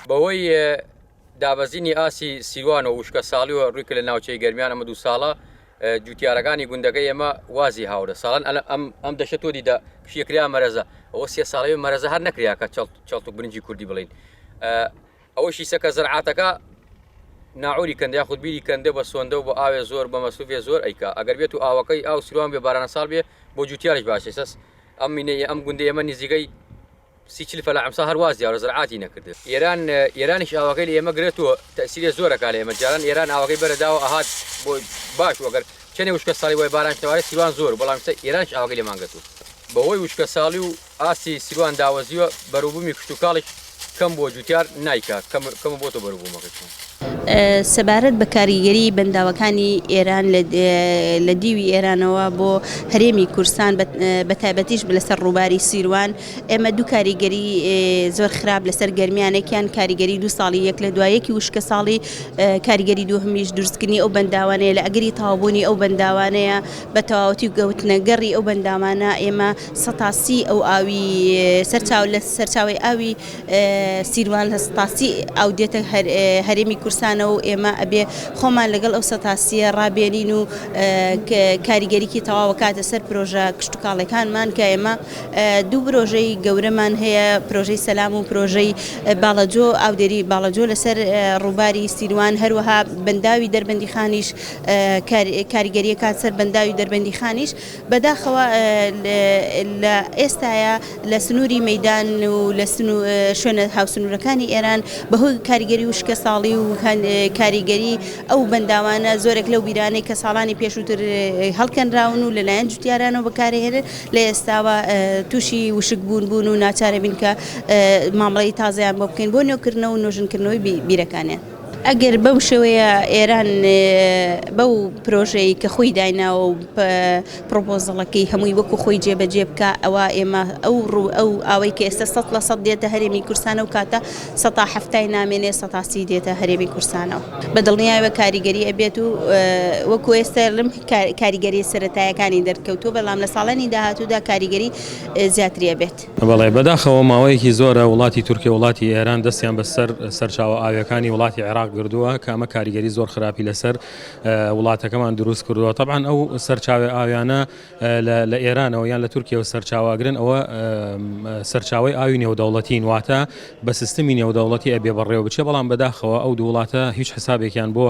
بەوەی دابەزینی ئاسی سیروان و وشکە ساڵی و ڕوویکە لە ناوچەی گەرمیان ئەمە 2 ساڵە جوتیارەکانی گوندەکەی ئێمە وازی هاورە ساڵان ئەم دەشە تۆ دیدا کشیەکریا مەرەزە ئەوە 3 ساڵەوەی مەرەزە هەر نەکریا کە چڵتو برنجی کوردی بڵین ئەوەشی سەکە زەرعاتەکە ناعوری کەندە یاخود بیری کەندە بە سۆندە و بە ئاوێ زۆر بە مەسوفێ زۆر ئەیکا ئەگەر بێت و ئاوەکەی ئاو سیروان بێ بارانە ساڵ بێ بۆ جوتیارش باشێ سەس ئەم مینەیە ئەم گوندە ئێمە نزیگەی 30 فەلا ئەمسا هەروازی یاڕە زەرعاتی نەکردێت ئێرانیش ئاوەکەی لە ئێمە گرێتەوە تەسیرێ زۆرەکا لە ئێمە جاران ئێران ئاوەکەی بەرەداوە ئاهات بۆ باش وەگەر چەندێ وشکە ساڵی وای بارانشتەوارە سیروان زۆر بەڵام ئێرانش ئاوەکەی لێمانگەتوە بەهۆی وشکە ساڵی و ئاسی سیروان داوەزیوە بەروبوومی کشتتوکاڵی کەم بۆ جوتیار نایکە کەم بۆ تۆ بەروبوومەکەشون سەبارەت بە کاریگەری بەنداوەکانی ئێران لە دیوی ئێرانەوە بۆ هەرێمی کورسان بە تایبەتیش لەسەر ڕووباری سیروان ئێمە دوو کاریگەری زۆر خراپ لەسەر گەرمیانێکیان کاریگەری 2 ساڵی یەک لە دوایەکی وشکە ساڵی کاریگەری دووهەمیش دروستکردنی ئەو بەنداوانەیە لە ئەگەری تاوابوونی ئەو بەنداوانەیە بە تەواوەتی و گەوتنەگەڕی ئەو بەنداوانە ئێمە سەتاسی ئەو ئاوی سەرچاوی ئاوی سیروان لە سەتاسی ئەو دێتە هەرێمی کورسانە و ئێمە ئەبێ خۆمان لەگەڵ ئەو سەتاسیە ڕابێنین و کاریگەریکی تەواوە کاتە سەر پرۆژە کشتتوکاڵەکانمان کە ئێمە دوو پرۆژەی گەورەمان هەیە پرۆژەی سەلام و پرۆژەی باڵەجۆ ئاودێری باڵەجۆ لەسەر ڕووباری سیروان هەروەها بەنداوی دەربەندی خانیش کاریگەریە کات سەر بەنداوی دەربەندی خانیش بەداخەوە لە ئێستاە لە سنووری مەیدان و لە شوێنە هاوسنوورەکانی ئێران بەهۆی کاریگەری وشکە ساڵی و کاریگەری ئەو بەنداوانە زۆرێک لەو بیرانەی کە ساڵانی پێشووتر هەڵکەنراون و لەلایەن جوتیارانەوە بەکارهێنن لە ئێستاوە تووشی وشک بوون و ناچارە بین کە مامەڵەی تازەیان بۆ بکەین بۆ نێوکردنەوە و نۆژنکردنەوەی بیرەکانیان ئەگەر بەو شێوەیە ئێران بەو پرۆژەی کە خۆی دایناوە و پرۆپۆزەڵەکەی هەمووی وەکو خۆی جێبەجێ بکە ئەوە ئێمە ئەو ئاوەی کە ئێستا 100% دێتە هەرێمی کورسانە و کاتە 170 نامێنێ 180 دێتە هەرێمی کورسانەوە بەدڵنیایەوە کاریگەری ئەبێت و وەکو ئێستا لەم کاریگەری سەرەتایەکانی دەرکەوتووە بەڵام لە ساڵانی داهاتوودا کاریگەری زیاتری ئەبێت بەڵێ بەداخەوە ماوەیەکی زۆرە وڵاتی تورکیا وڵاتی ئێران دەستیان بەسەر سەرچاوە ئاویەکانی وڵاتی عێراق گردووە کە ئەمە کاریگەری زۆر خراپی لەسەر وڵاتەکەمان دروست کردووە طبعاً ئەو سەرچاوی ئاویانە لە ئێرانەوە یان لە تورکیەوە سەرچاواگرن ئەوە سەرچاوی ئاوی نێودەوڵەتین واتە بە سیستمی نێودەوڵەتی ئەبێ بەڕێوە بچێ بەڵام بەداخەوە ئەو دوو وڵاتە هیچ حسابێکیان بۆ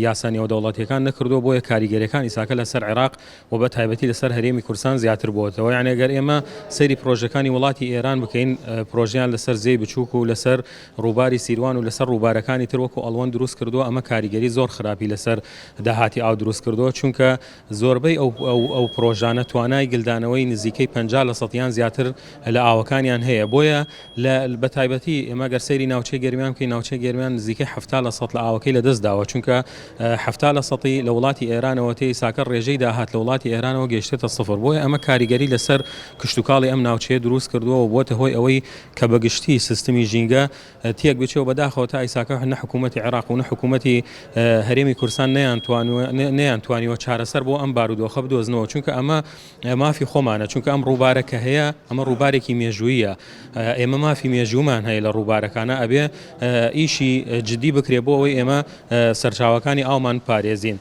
یاسا نێودەوڵەتیەکان نەکردووە بۆیە کاریگەریەکان ئیساکە لەسەر عێراق و بە تایبەتی لەسەر هەرێمی کورسان زیاتر بووەتەوە یعنی ئەگەر ئێمە سەیری پرۆژەکانی وڵاتی ئێران بکەین پرۆژیان لەسەر زێی بچووک و لەسەر ڕووباری سیروان و لەسەر ڕووبارەکانی تر وەکو ئەڵوان دروست کردووە ئەمە کاریگەری زۆر خراپی لەسەر داهاتی ئاو دروست کردووە چونکە زۆربەی ئەو پرۆژانە توانای گلدانەوەی نزیکەی 50% زیاتر لە ئاوەکانیان هەیە بۆیە بە تایبەتی ئێمە گەر سەیری ناوچەی گەرمیان بکەین ناوچەی گەرمیان نزیکەی 70% لە ئاوەکەی لەدەستداوە چونکە 70% لە وڵاتی ئێرانەوە تێی ساکە ڕێژەی داهات لە وڵاتی ئێرانەوە گەیشتێتە 0 بۆیە ئەمە کاریگەری لەسەر کشتتوکاڵی ئەم ناوچەیە دروست کردووە و بۆتە هۆی ئەوەی کە بەگشتی سیستمی ژینگە تێک بچێەوە بەداخەوە تا ئیساکە نە حکوومەتی عێراق و نە حکوومەتی هەرێمی کورسان نەیانتوانیوە چارەسەر بۆ ئەم بارودۆخە بدۆزنەوە چونکە ئەمە مافی خۆمانە چونکە ئەم ڕووبارەکە هەیە ئەمە ڕووبارێکی مێژوویە ئێمە مافی مێژوومان هەیە لە ڕووبارەکانە ئەبێ ئیشی جدی بکرێ بۆ ئەوەی ئێمە سەرچاوەکانی ئاومان پارێزین.